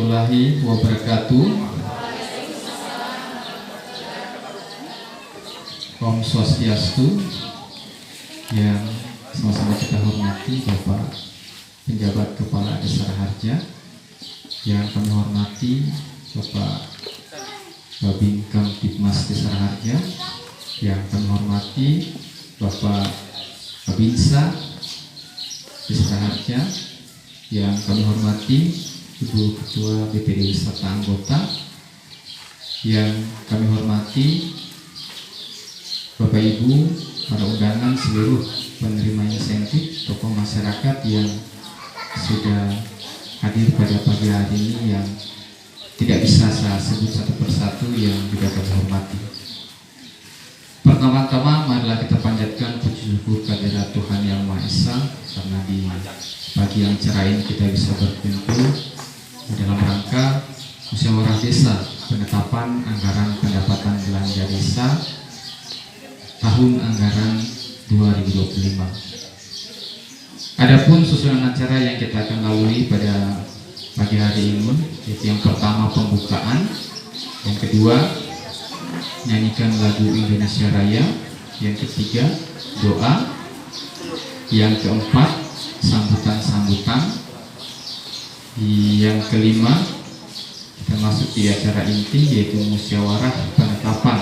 warahmatullahi wabarakatuh. Om Swastiastu. Yang sama-sama kita hormati Bapak Penjabat Kepala Desa Raharja, yang kami hormati Bapak Babin Kamtibmas Desa Raharja, yang kami hormati Bapak Babinsa Desa Raharja, yang kami hormati Ibu Ketua BPD beserta anggota, yang kami hormati Bapak Ibu, para undangan, seluruh penerima insentif, tokoh masyarakat yang sudah hadir pada pagi hari ini, yang tidak bisa saya sebut satu persatu, yang juga kami hormati. Pertama-tama marilah kita panjatkan puji syukur kehadirat Tuhan Yang Maha Esa, karena di pagi yang cerah ini kita bisa berkumpul dalam rangka musyawarah desa penetapan anggaran pendapatan belanja desa tahun anggaran 2025. Adapun susunan acara yang kita akan lalui pada pagi hari ini, yaitu yang pertama pembukaan, yang kedua nyanyikan lagu Indonesia Raya, yang ketiga doa, yang keempat sambutan-sambutan, yang kelima kita masuk di acara inti, yaitu musyawarah penetapan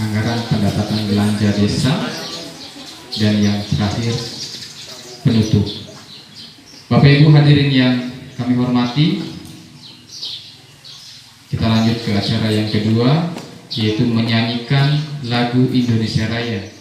anggaran pendapatan belanja desa, dan yang terakhir penutup. Bapak Ibu hadirin yang kami hormati, kita lanjut ke acara yang kedua, yaitu menyanyikan lagu Indonesia Raya.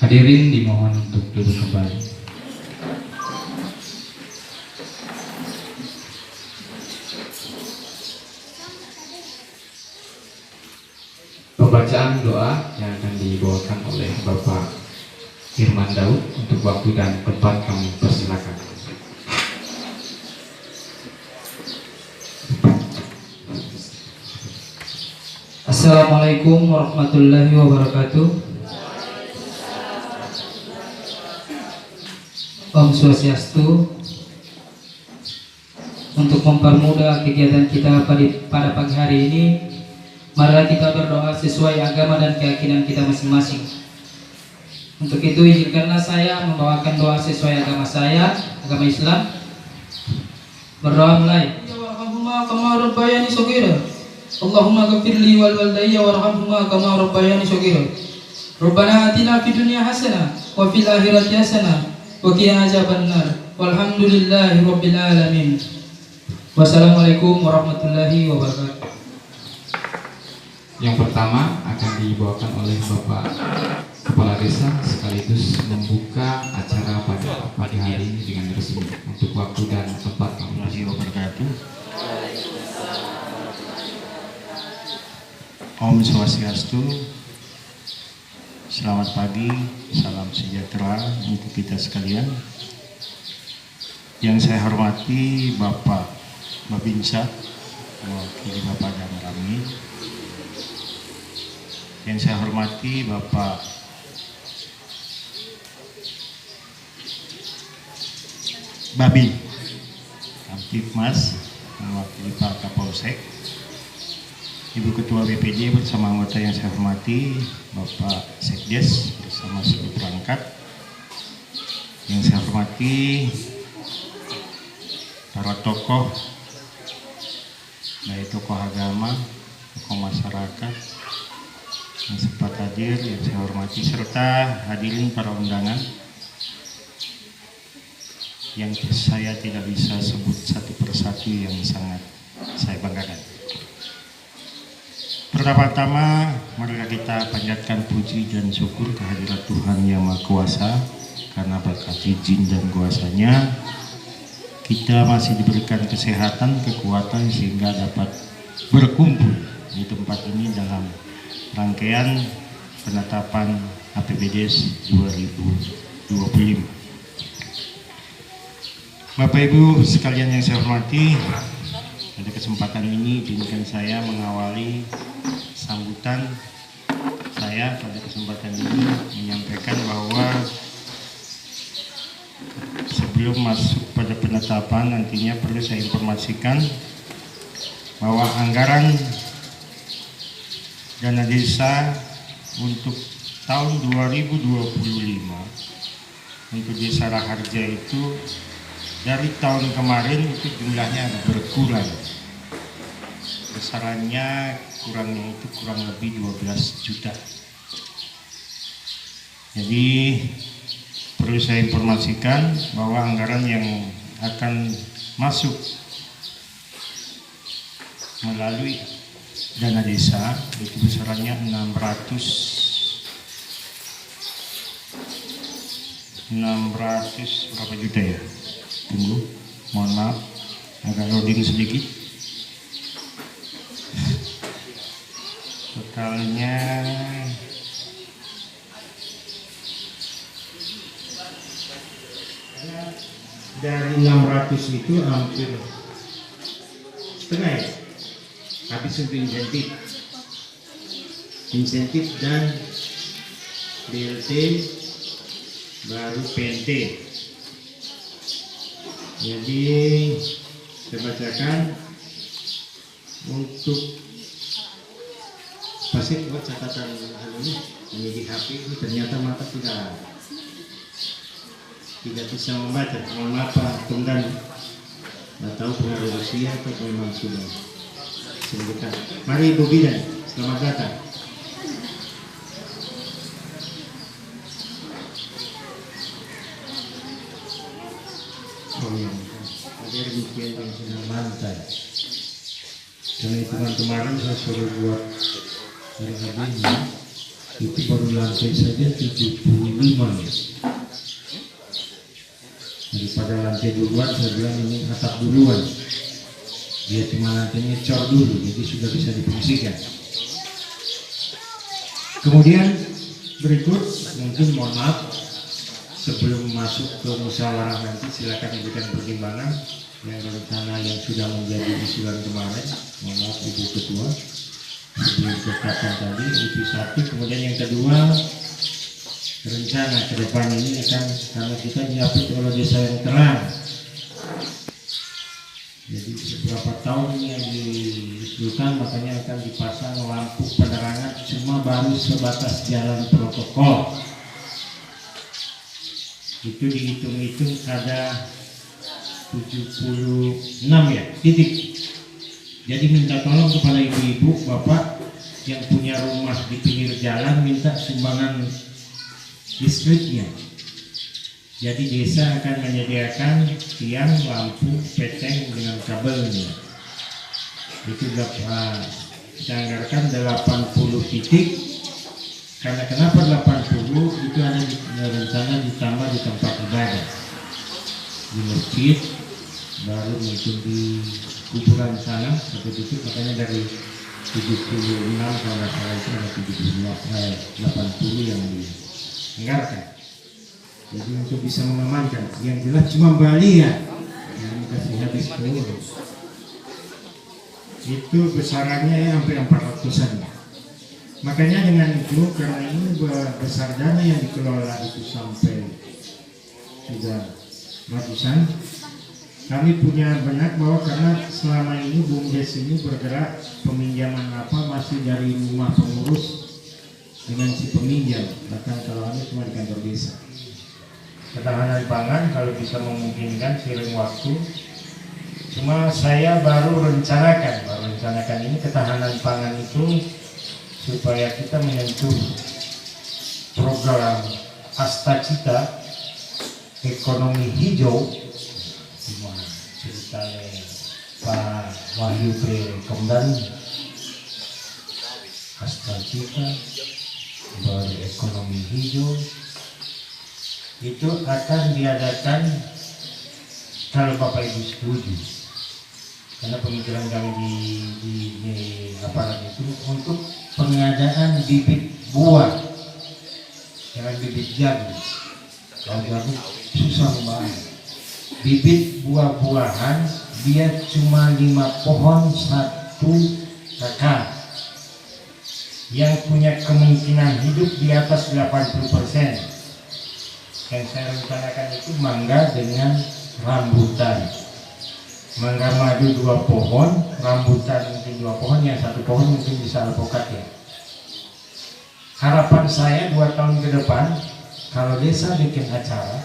Hadirin dimohon untuk duduk kembali. Pembacaan doa yang akan dibawakan oleh Bapak Firman Daud. Untuk waktu dan tempat kami persilakan. Assalamualaikum warahmatullahi wabarakatuh. Om Swastiastu. Untuk mempermudah kegiatan kita pada pagi hari ini, marilah kita berdoa sesuai agama dan keyakinan kita masing-masing. Untuk itu izinkanlah saya membawakan doa sesuai agama saya, agama Islam. Berdoa mulai. Warhamhuma kama rabbayani shaghira. Allahumma ghfirli wal walidayya warhamhuma kama rabbayani shaghira. Rabbana atina fid dunya hasanah wa fil akhirati hasanah wa qina adzabannar. Walhamdulillahi rabbil alamin. Wassalamualaikum warahmatullahi wabarakatuh. Yang pertama akan dibawakan oleh Bapak Kepala Desa sekaligus membuka acara pada pagi hari ini dengan resmi. Untuk waktu dan tempat kami wabarakatuh. Om Swastiastu. Selamat pagi, salam sejahtera untuk kita sekalian. Yang saya hormati Bapak Babinsa, mewakili Bapak dan kami. Yang saya hormati Bapak Babin Kamtipmas, mewakili Pak Kapolsek, Ibu Ketua BPD bersama anggota yang saya hormati, Bapak Sekdes bersama seluruh perangkat. Yang saya hormati para tokoh, baik tokoh agama, tokoh masyarakat yang sempat hadir, yang saya hormati, serta hadirin para undangan yang saya tidak bisa sebut satu persatu yang sangat saya banggakan. Pertama-tama, marilah kita panjatkan puji dan syukur kehadirat Tuhan Yang Maha Kuasa, karena berkat izin dan kuasa-Nya kita masih diberikan kesehatan, kekuatan sehingga dapat berkumpul di tempat ini dalam rangkaian penetapan APBDes 2025. Bapak Ibu sekalian yang saya hormati, pada kesempatan ini izinkan saya mengawali sambutan saya pada kesempatan ini menyampaikan bahwa sebelum masuk pada penetapan nantinya perlu saya informasikan bahwa anggaran dana desa untuk tahun 2025 untuk Desa Raharja itu dari tahun kemarin itu jumlahnya berkurang. Besarannya kurangnya itu kurang lebih 12 juta. Jadi perlu saya informasikan bahwa anggaran yang akan masuk melalui dana desa itu besarannya 600 berapa juta ya? Tunggu, mohon maaf agak loading sedikit. Totalnya dari 600 itu hampir setengah ya habis untuk insentif dan BLT baru PNT. Jadi saya bacakan untuk pasti buat catatan ini di HP ini ternyata mata tidak bisa membaca. Mohon maaf Pak Tunggan, nggak tahu pengaruh usia atau memang sudah sembuhkan. Mari Ibu Bidan, selamat datang. Oh iya, ada demikian yang sedang lantai. Karena hitungan kemarin saya suruh buat hari ini itu baru lantai saja 75 ya. Daripada lantai duluan saya bilang ini atap duluan. Dia cuma lantainya cor dulu, jadi sudah bisa difungsikan. Kemudian berikut mungkin mohon maaf sebelum masuk ke musyawarah nanti silakan berikan pertimbangan yang rencana yang sudah menjadi usulan kemarin. Mohon maaf Ibu Ketua sebelum ketetapan tadi itu satu. Kemudian yang kedua, rencana ke depan ini akan karena kita diapit oleh desa yang terang. Jadi beberapa tahun yang diusulkan makanya akan dipasang lampu penerangan cuma baru sebatas jalan protokol. Itu dihitung-hitung ada 76 ya titik. Jadi minta tolong kepada ibu-ibu bapak yang punya rumah di pinggir jalan minta sumbangan listriknya. Jadi desa akan menyediakan tiang, lampu, peteng dengan kabelnya. Itu kita anggarkan 80 titik. Karena kenapa 80? dulu itu ada rencana ditambah di tempat ibadah di masjid, baru mungkin di kuburan sana satu titik, makanya dari 76 kalau nggak salah itu ada 80 yang dianggarkan. Jadi untuk bisa mengamankan, yang jelas cuma Bali ya yang dikasih habis itu besarannya ya hampir 400-an. Makanya dengan itu, karena ini besar dana yang dikelola itu sampai sudah ratusan, kami punya benak bahwa karena selama ini BUMDes ini bergerak peminjaman masih dari rumah pengurus dengan si peminjam, bahkan kalau ini cuma di kantor desa. Ketahanan pangan kalau bisa memungkinkan seiring waktu, cuma saya baru rencanakan ini ketahanan pangan itu supaya kita menyentuh program Astacita ekonomi hijau, gimana ceritanya Pak Wahyu Komdan, Astacita berekonomi hijau itu akan diadakan kalau Bapak Ibu setuju, karena pemikiran kami di aparat itu untuk pengadaan bibit buah, jangan bibit jagung. Kalau jagung susah banget. Bibit buah-buahan dia cuma 5 pohon 1 kakak, yang punya kemungkinan hidup di atas 80%. Yang saya rencanakan itu mangga dengan rambutan. Mangga madu 2 pohon, rambutan mungkin 2 pohon, yang 1 pohon mungkin bisa alpukat ya. Harapan saya 2 tahun ke depan, kalau desa bikin acara,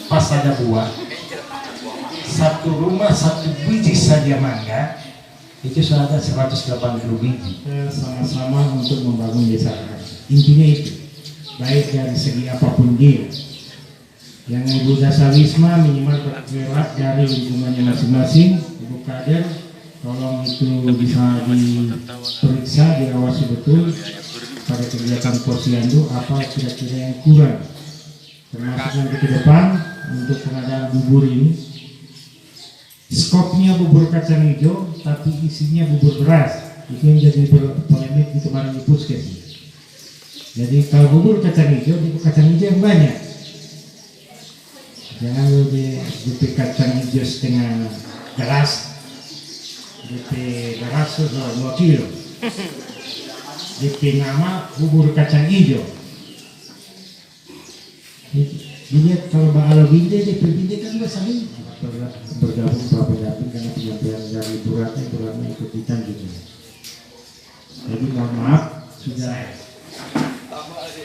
pas ada buah, 1 rumah 1 biji saja mangga, itu sudah ada 180 biji. Sama-sama untuk membangun desa. Intinya itu. Baik dari segi apapun dia, yang Ibu Dasa Wisma minimal bergerak dari lingkungannya masing-masing. Ibu Kader tolong itu bisa diperiksa, diawasi betul pada kegiatan posyandu apa kira-kira yang kurang, termasuk nanti ke depan untuk pengadaan bubur ini. Skopnya bubur kacang hijau tapi isinya bubur beras, itu yang jadi polemik di kemarin di Puskes. Jadi kalau bubur kacang hijau, bubur kacang hijau yang banyak. Jangan di kacang hijau setengah gelas, DP beras 2 kilo. DP nama bubur kacang hijau. Dilihat kalau Ba'ala Binde, DP Binde kan bahasa ini. Bergabung karena penyampaian dari Buratnya ikut ditanggung. Jadi mohon maaf, sudah.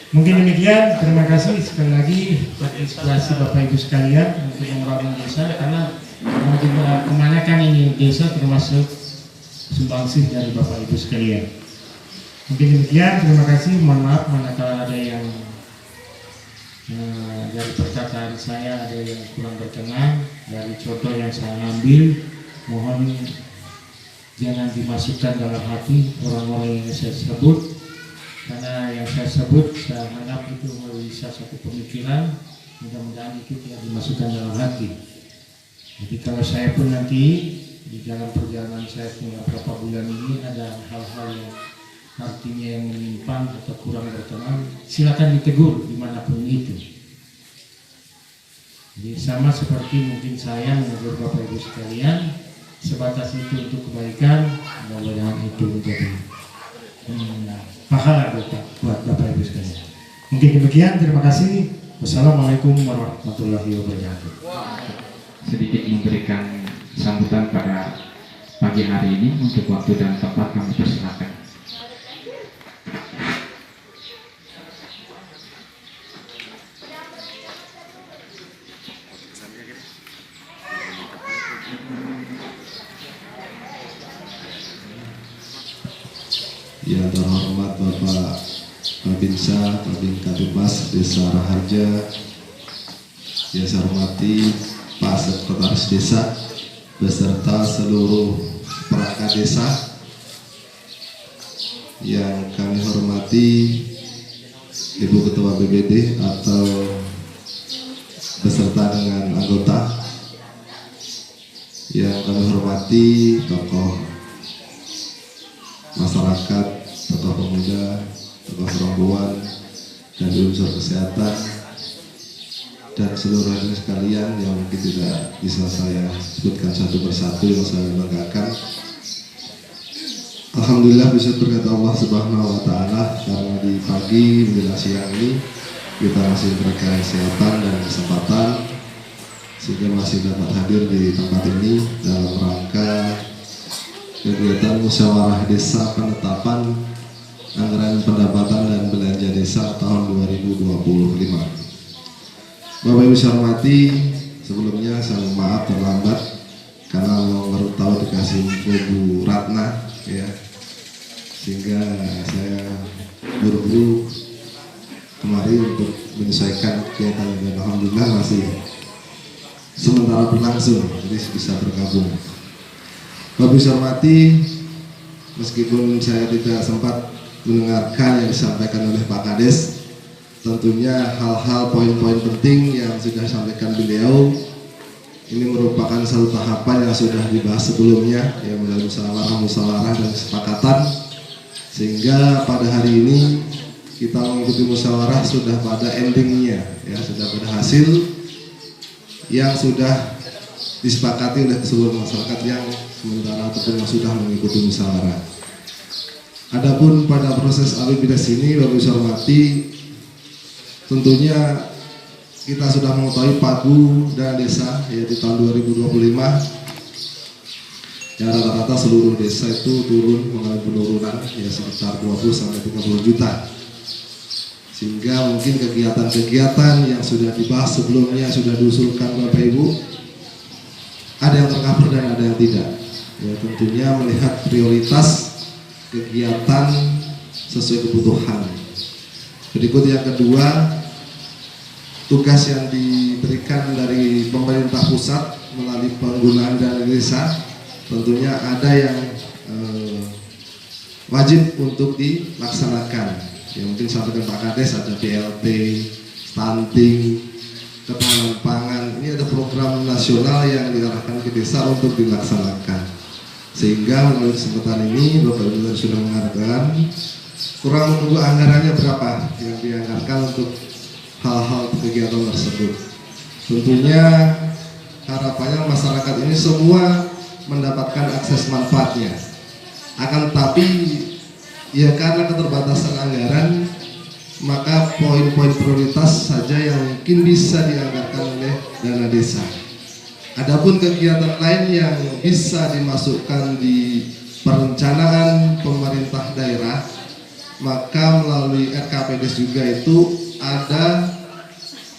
Mungkin demikian, terima kasih sekali lagi partisipasi Bapak Ibu sekalian untuk membangun desa, karena kemana kan ini desa termasuk sumbangsih dari Bapak Ibu sekalian. Mungkin demikian, terima kasih, mohon maaf manakala ada yang dari perkataan saya ada yang kurang berkenan, dari contoh yang saya ambil, mohon jangan dimasukkan dalam hati orang-orang yang saya sebut. Karena yang saya sebut, saya harap itu bisa satu pemikiran, mudah-mudahan itu tidak dimasukkan dalam hati. Jadi kalau saya pun nanti di dalam perjalanan saya beberapa bulan ini ada hal-hal yang artinya yang menyimpang atau kurang berkenan, silakan ditegur dimanapun itu. Jadi sama seperti mungkin saya menegur Bapak Ibu sekalian, sebatas itu untuk kebaikan, mudah-mudahan itu menjadi pahala buat Bapak Ibu sekalian. Mungkin demikian, terima kasih. Wassalamualaikum warahmatullahi wabarakatuh. Sedikit memberikan sambutan pada pagi hari ini, untuk waktu dan tempat kami persilakan. Yang terhormat Bapak Babinsa, Babin Kadimas Desa Raharja, yang saya hormati Pak Sekretaris Desa beserta seluruh perangkat desa, yang kami hormati Ibu Ketua BBD atau beserta dengan anggota yang kami hormati, tokoh masyarakat, tokoh pemuda, tokoh perempuan, dan unsur kesehatan, dan seluruh hadirin sekalian yang mungkin tidak bisa saya sebutkan satu persatu yang saya banggakan. Alhamdulillah bisa berkata Allah Subhanahu wa Ta'ala, karena di pagi menjelang siang ini kita masih diberikan kesehatan dan kesempatan sehingga masih dapat hadir di tempat ini dalam rangka kegiatan musyawarah desa penetapan anggaran pendapatan dan belanja desa tahun 2025. Bapak Ibu saya hormati, sebelumnya saya mohon maaf terlambat karena baru tahu dikasih info Bu Ratna ya, sehingga saya buru-buru kemari untuk menyesuaikan kegiatan, dan alhamdulillah masih sementara berlangsung, jadi bisa bergabung. Bapak Ibu saya hormati, meskipun saya tidak sempat mendengarkan yang disampaikan oleh Pak Kades, tentunya hal-hal poin-poin penting yang sudah disampaikan beliau ini merupakan satu tahapan yang sudah dibahas sebelumnya ya, melalui musyawarah dan kesepakatan, sehingga pada hari ini kita mengikuti musyawarah sudah pada endingnya ya, sudah pada hasil yang sudah disepakati oleh seluruh masyarakat yang sementara ataupun yang sudah mengikuti musyawarah. Adapun pada proses APBDes ini, Bapak Ibu saya hormati, tentunya kita sudah mengetahui Pagu dan desa ya, di tahun 2025 ya rata-rata seluruh desa itu turun mengalami penurunan ya sekitar 20-30 juta, sehingga mungkin kegiatan-kegiatan yang sudah dibahas sebelumnya sudah diusulkan Bapak Ibu ada yang tercover dan ada yang tidak ya, tentunya melihat prioritas kegiatan sesuai kebutuhan. Berikut yang kedua, tugas yang diberikan dari pemerintah pusat melalui penggunaan dana desa, tentunya ada yang wajib untuk dilaksanakan. Ya mungkin sampaikan Pak Kades, ada BLT, stunting, ketahanan pangan. Ini ada program nasional yang diarahkan ke desa untuk dilaksanakan. Sehingga melalui kesempatan ini Bapak Ibu sudah mengatakan kurang menunggu anggarannya berapa yang dianggarkan untuk hal-hal kegiatan tersebut. Tentunya harapannya masyarakat ini semua mendapatkan akses manfaatnya. Akan tetapi ya karena keterbatasan anggaran, maka poin-poin prioritas saja yang mungkin bisa dianggarkan oleh dana desa. Adapun kegiatan lain yang bisa dimasukkan di perencanaan pemerintah daerah, maka melalui RKPDes juga itu ada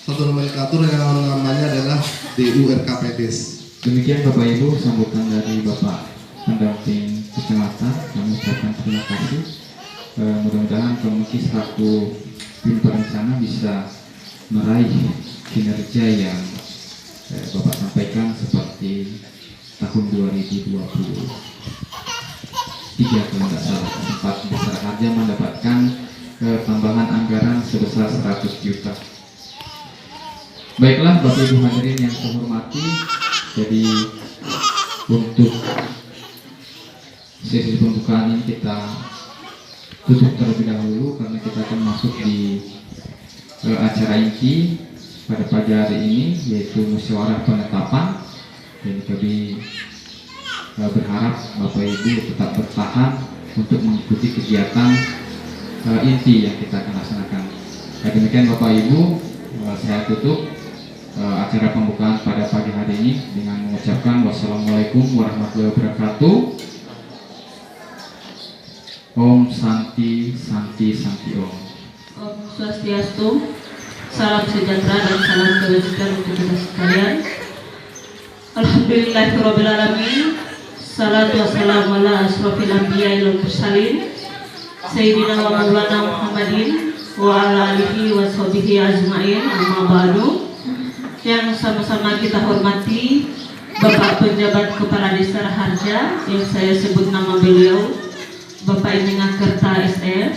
satu nomenklatur yang namanya adalah DU RKPDes. Demikian Bapak Ibu sambutan dari Bapak pendamping kecamatan. Kami ucapkan terima kasih. Mudah-mudahan komisi selaku tim perencana bisa meraih kinerja yang Bapak sampaikan seperti tahun 2023 kalau tidak salah, sempat Desa Raharja mendapatkan tambahan anggaran sebesar 100 juta. Baiklah Bapak Ibu hadirin yang saya hormati, jadi untuk sesi pembukaan ini kita tutup terlebih dahulu karena kita akan masuk di acara inti pada pagi hari ini, yaitu musyawarah penetapan. Dan kami berharap Bapak Ibu tetap bertahan untuk mengikuti kegiatan inti yang kita akan laksanakan. Demikian Bapak Ibu, saya tutup acara pembukaan pada pagi hari ini dengan mengucapkan wassalamualaikum warahmatullahi wabarakatuh. Om Santi Santi Santi Om. Om Swastiastu, salam sejahtera dan salam kebajikan untuk kita sekalian. Alhamdulillahirrabbilalamin. Salatu wassalamu ala asrofil anbiya wal mursalin Sayyidina wa maulana Muhammadin wa ala alihi wa sahbihi ajma'in, amma ba'du. Yang sama-sama kita hormati Bapak Penjabat Kepala Desa Raharja, yang saya sebut nama beliau Bapak Iningakerta SR,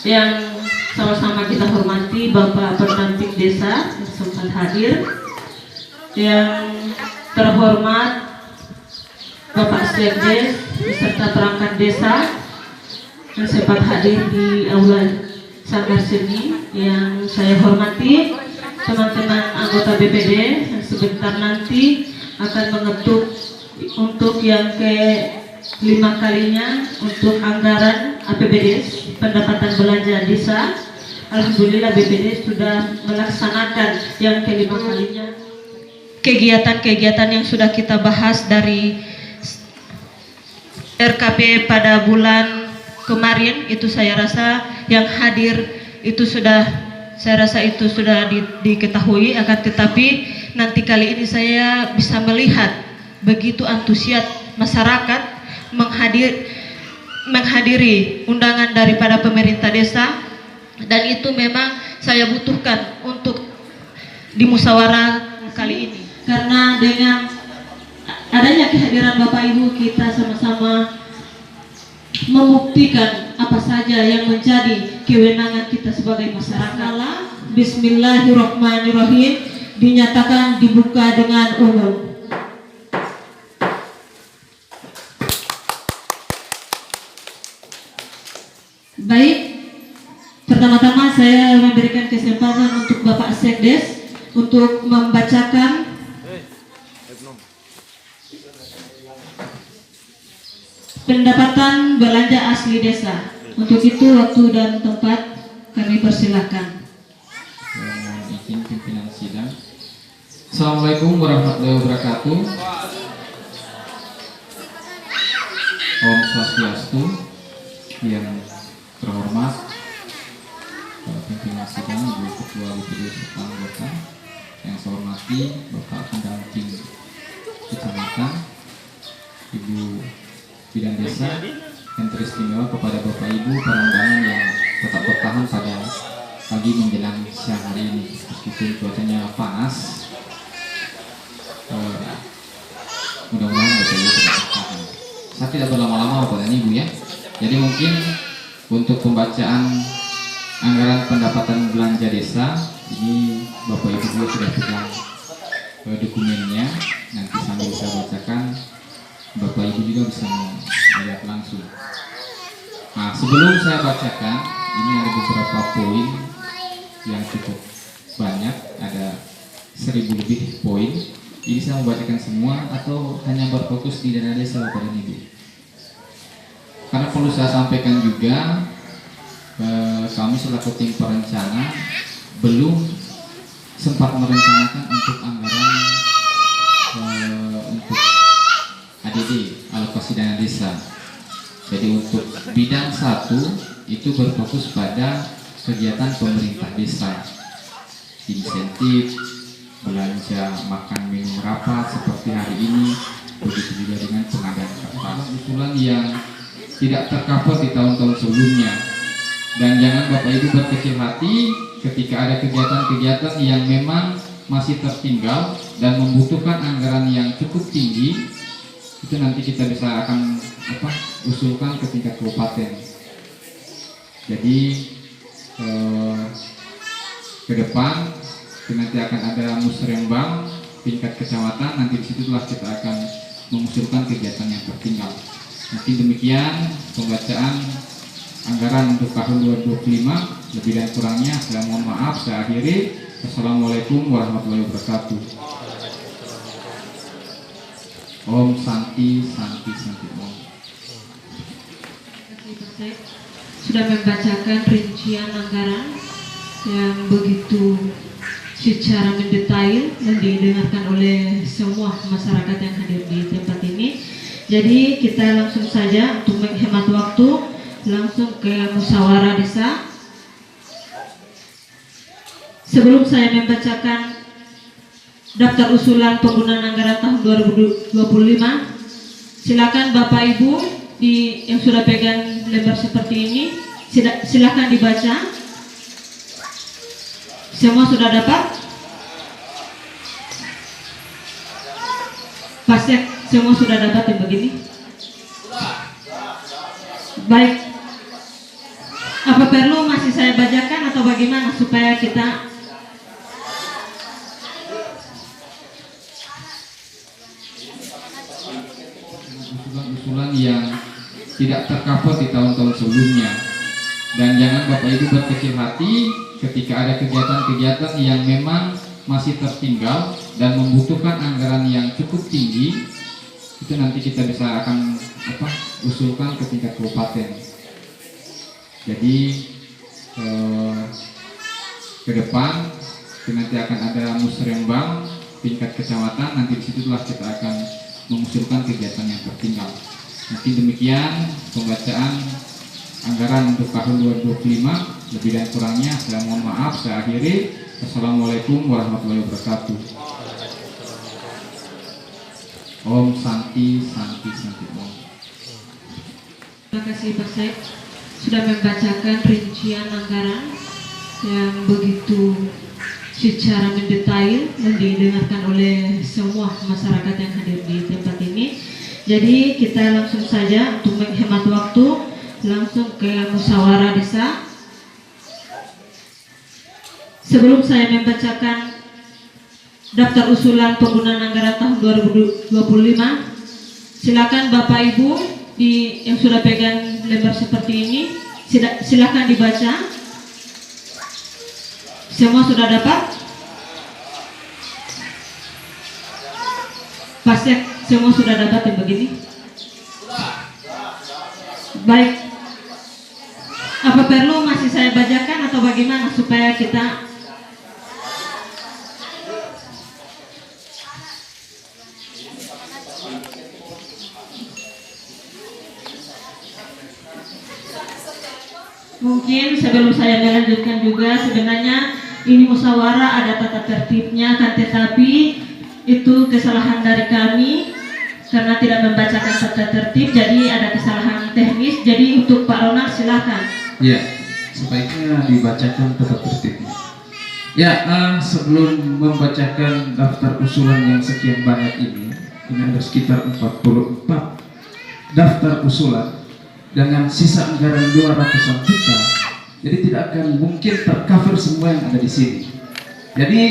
yang sama-sama kita hormati Bapak Pendamping Desa yang sempat hadir, yang terhormat Bapak Sekdes beserta perangkat desa yang sempat hadir di aula Sanggar Seni, yang saya hormati teman-teman anggota BPD yang sebentar nanti akan mengetuk untuk yang ke-5 kalinya untuk anggaran APBD pendapatan belanja desa. Alhamdulillah BPD sudah melaksanakan yang ke-5 kalinya. Kegiatan-kegiatan yang sudah kita bahas dari RKP pada bulan kemarin itu saya rasa yang hadir itu sudah, saya rasa itu sudah diketahui, akan tetapi nanti kali ini saya bisa melihat begitu antusias masyarakat menghadiri undangan daripada pemerintah desa, dan itu memang saya butuhkan untuk di musyawarah kali ini, karena dengan adanya kehadiran Bapak Ibu kita sama-sama membuktikan apa saja yang menjadi kewenangan kita sebagai masyarakat. Bismillahirrahmanirrahim, dinyatakan dibuka dengan umum. Baik, pertama-tama saya memberikan kesempatan untuk Bapak Sekdes untuk membacakan pendapatan belanja asli desa. Untuk itu waktu dan tempat kami persilahkan. Mohon izin pimpinan sidang. Assalamualaikum warahmatullahi wabarakatuh. Om Swastiastu. Yang terhormat pimpinan sidang, Ibu Ketua BPD serta anggota, yang saya hormati Bapak Pendamping Kecamatan, Ibu Bidan Desa, yang teristimewa kepada Bapak Ibu para undangan yang tetap bertahan pada pagi menjelang siang hari ini meskipun cuacanya panas. Mudah-mudahan Bapak Ibu tetap bertahan. Saya tidak berlama-lama Bapak dan Ibu ya. Jadi mungkin untuk pembacaan anggaran pendapatan belanja desa ini Bapak Ibu juga sudah pegang dokumennya. Nanti sambil saya bacakan, Bapak Ibu juga bisa melihat langsung. Nah, sebelum saya bacakan, ini ada beberapa poin yang cukup banyak, ada 1000 lebih poin. Ini saya membacakan semua atau hanya berfokus di dana desa Bapak dan Ibu? Karena perlu saya sampaikan juga, kami selaku tim perencana belum sempat merencanakan untuk anggaran untuk ADD, alokasi dana desa. Jadi untuk bidang 1 itu berfokus pada kegiatan pemerintah desa, insentif, belanja makan minum rapat seperti hari ini, begitu juga dengan pengadaan kapal, usulan yang tidak tercover di tahun-tahun sebelumnya. Dan jangan Bapak Ibu berkecil hati ketika ada kegiatan-kegiatan yang memang masih tertinggal dan membutuhkan anggaran yang cukup tinggi, itu nanti kita bisa akan usulkan ke tingkat kabupaten. Jadi ke depan nanti akan ada musrenbang tingkat kecamatan, nanti disitulah kita akan mengusulkan kegiatan yang tertinggal. Nanti demikian pembacaan anggaran untuk tahun 2025. Lebih dan kurangnya saya mohon maaf, saya akhiri. Assalamualaikum warahmatullahi wabarakatuh. Om Santi Santi Santi Om. Sudah membacakan rincian anggaran yang begitu secara mendetail dan didengarkan oleh semua masyarakat yang hadir di tempat ini. Jadi kita langsung saja untuk menghemat waktu langsung ke musyawarah desa. Sebelum saya membacakan daftar usulan penggunaan anggaran tahun 2025, silakan Bapak Ibu yang sudah pegang lembar seperti ini, silakan dibaca. Semua sudah dapat? Pasek, semua sudah dapat yang begini? Baik. Apa perlu masih saya bacakan bagaimana supaya kita usulan-usulan yang tidak tercover di tahun-tahun sebelumnya. Dan jangan Bapak Ibu berkecil hati ketika ada kegiatan-kegiatan yang memang masih tertinggal dan membutuhkan anggaran yang cukup tinggi, itu nanti kita bisa akan usulkan ke tingkat kabupaten. Jadi ke depan nanti akan ada musrembang tingkat kecamatan, nanti disitulah kita akan mengusulkan kegiatan yang tertinggal. Mungkin demikian pembacaan anggaran untuk tahun 2025. Lebih dan kurangnya saya mohon maaf, saya akhiri. Assalamualaikum warahmatullahi wabarakatuh. Om Santi Santi Santi Om. Terima kasih Pak Sek sudah membacakan rincian anggaran yang begitu secara mendetail dan didengarkan oleh semua masyarakat yang hadir di tempat ini. Jadi kita langsung saja untuk menghemat waktu langsung ke musyawarah desa. Sebelum saya membacakan daftar usulan penggunaan anggaran tahun 2025, silakan Bapak Ibu yang sudah pegang lembar seperti ini, silakan dibaca. Semua sudah dapat? Pasek, semua sudah dapat yang begini? Baik. Apa perlu masih saya bacakan atau bagaimana supaya kita mungkin sebelum saya melanjutkan juga, sebenarnya ini musyawarah ada tata tertibnya, kan tetapi itu kesalahan dari kami karena tidak membacakan tata tertib, jadi ada kesalahan teknis. Jadi untuk Pak Ronald silakan. Ya, sebaiknya dibacakan tata tertibnya. Ya, sebelum membacakan daftar usulan yang sekian banyak ini ada sekitar 44 daftar usulan dengan sisa anggaran 200-an juta, jadi tidak akan mungkin tercover semua yang ada di sini. Jadi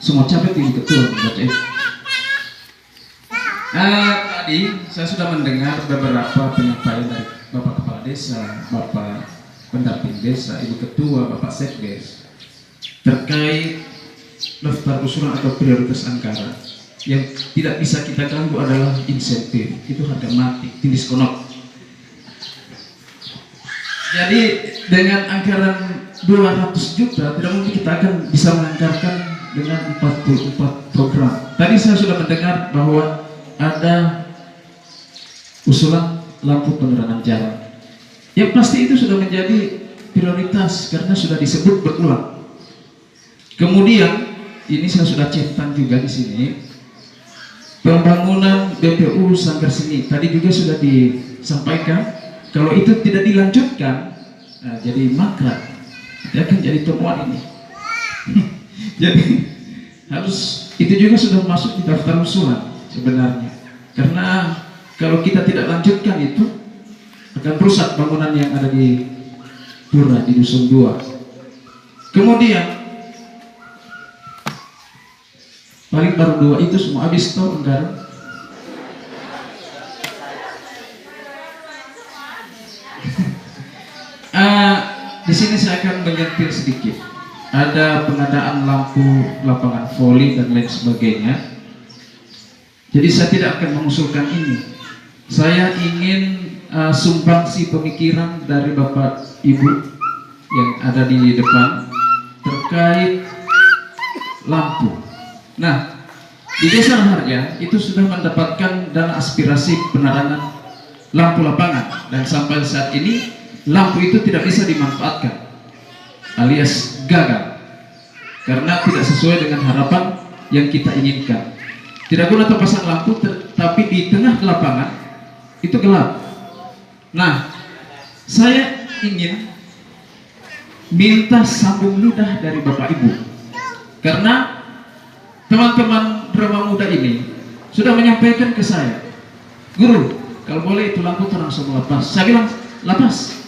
semua capek ini betul membaca itu. Tadi saya sudah mendengar beberapa penyampaian dari Bapak Kepala Desa, Bapak Pendamping Desa, Ibu Ketua, Bapak Sekdes terkait daftar usulan atau prioritas anggaran. Yang tidak bisa kita ganggu adalah insentif, itu harga mati, diskonot. Jadi dengan anggaran 200 juta tidak mungkin kita akan bisa menganggarkan dengan 44 program. Tadi saya sudah mendengar bahwa ada usulan lampu penerangan jalan. Yang pasti itu sudah menjadi prioritas karena sudah disebut berulang. Kemudian ini saya sudah cetak juga di sini. Pembangunan BPU Sanggar Seni tadi juga sudah disampaikan, kalau itu tidak dilanjutkan jadi mangkrak, dia akan jadi temuan ini. Jadi harus itu juga sudah masuk di daftar usulan sebenarnya, karena kalau kita tidak lanjutkan itu akan rusak bangunan yang ada di Pura di Dusun 2. Kemudian paling baru 2 itu semua habis toh anggaran. Di sini saya akan menyentil sedikit. Ada pengadaan lampu lapangan voli dan lain sebagainya. Jadi saya tidak akan mengusulkan ini. Saya ingin sumbangsi pemikiran dari Bapak Ibu yang ada di depan terkait lampu. Nah, di Desa Raharja itu sudah mendapatkan dana aspirasi penerangan lampu lapangan, dan sampai saat ini lampu itu tidak bisa dimanfaatkan alias gagal karena tidak sesuai dengan harapan yang kita inginkan. Tidak guna terpasang lampu tapi di tengah lapangan itu gelap. Nah, saya ingin minta sambung lidah dari Bapak Ibu, karena teman-teman drama muda ini sudah menyampaikan ke saya, guru, kalau boleh itu lampu terang semua lepas. Saya bilang, lepas.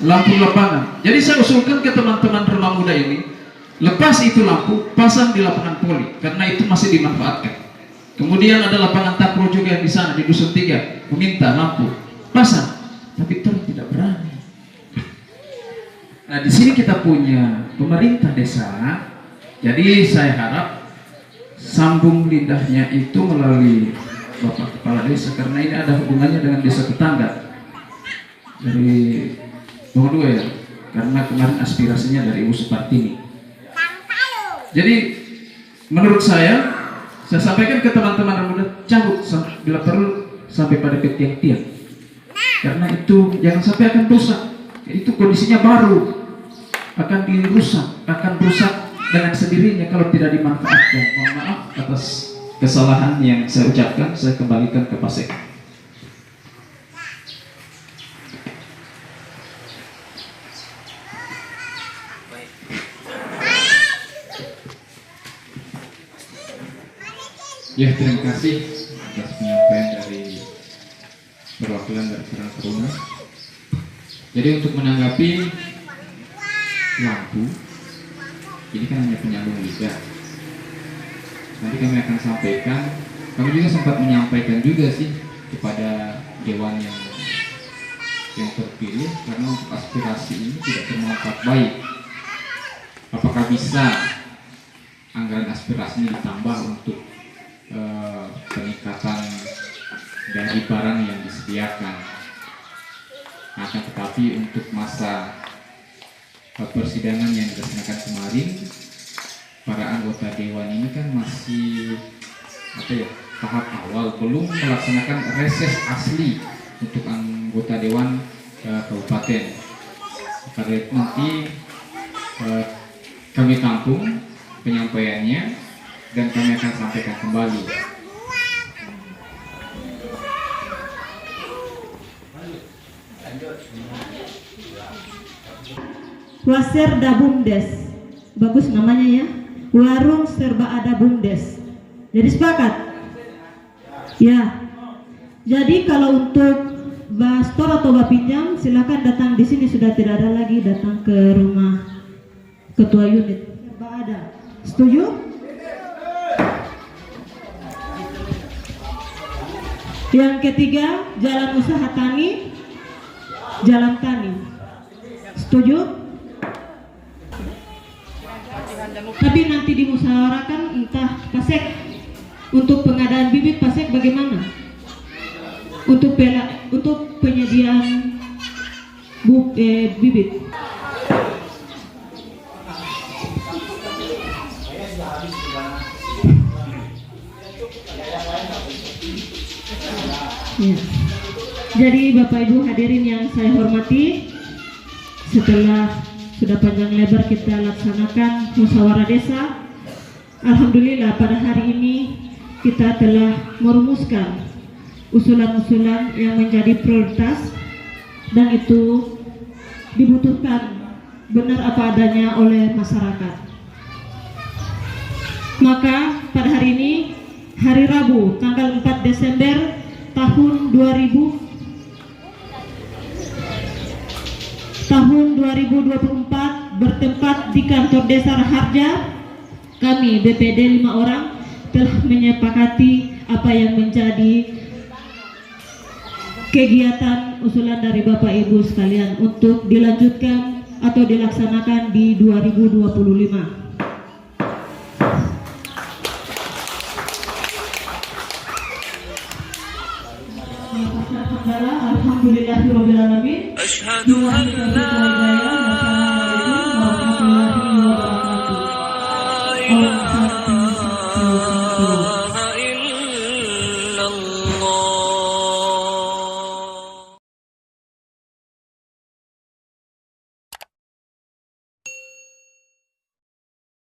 lampu lapangan. Jadi saya usulkan ke teman-teman rumah muda ini, lepas itu lampu, pasang di lapangan poli, karena itu masih dimanfaatkan. Kemudian ada lapangan takraw juga yang di sana di Dusun 3, meminta lampu, pasang, tapi tidak berani. Nah, di sini kita punya pemerintah desa, jadi saya harap sambung lidahnya itu melalui Bapak Kepala Desa, karena ini ada hubungannya dengan desa tetangga dari nomor 2 ya, karena kemarin aspirasinya dari Ibu Supartini. Jadi menurut saya sampaikan ke teman-teman muda, cabut bila perlu sampai pada ke tiang-tiang, karena itu jangan sampai akan rusak. Itu kondisinya baru akan rusak dengan sendirinya kalau tidak dimanfaatkan. Mohon maaf atas kesalahan yang saya ucapkan, saya kembalikan ke Pasek. Ya, terima kasih atas penyampaian dari perwakilan dari Karang Taruna. Jadi untuk menanggapi lampu, ini kan hanya penyambung lidah. Nanti kami akan sampaikan, kami juga sempat menyampaikan juga sih kepada dewan yang terpilih, karena untuk aspirasi ini tidak bermanfaat baik. Apakah bisa anggaran aspirasi ini ditambah untuk peningkatan dari barang yang disediakan? Akan tetapi untuk masa persidangan yang dilaksanakan kemarin, para anggota dewan ini kan masih tahap awal, belum melaksanakan reses asli untuk anggota dewan kabupaten. Karena itu nanti kami tampung penyampaiannya dan kami akan sampaikan kembali. Waserda Bumdes, bagus namanya ya, warung serba ada Bumdes. Jadi sepakat? Ya. Jadi kalau untuk bastor atau bapinjam, silakan datang di sini, sudah tidak ada lagi datang ke rumah ketua unit. Serba ada. Setuju? Yang ketiga, jalan usaha tani, jalan tani. Setuju? Tapi nanti dimusyawarahkan, entah Pasek untuk pengadaan bibit, Pasek bagaimana? Untuk penyediaan bibit. Ya. Jadi Bapak Ibu hadirin yang saya hormati, setelah sudah panjang lebar kita laksanakan musyawarah desa, alhamdulillah pada hari ini kita telah merumuskan usulan-usulan yang menjadi prioritas dan itu dibutuhkan benar apa adanya oleh masyarakat. Maka pada hari ini, hari Rabu tanggal 4 Desember tahun 2024 bertempat di kantor Desa Raharja, kami BPD 5 orang telah menyepakati apa yang menjadi kegiatan usulan dari Bapak Ibu sekalian untuk dilanjutkan atau dilaksanakan di 2025. Alhamdulillahirrahmanirrahim. Asyhadu an la ilaha illallah.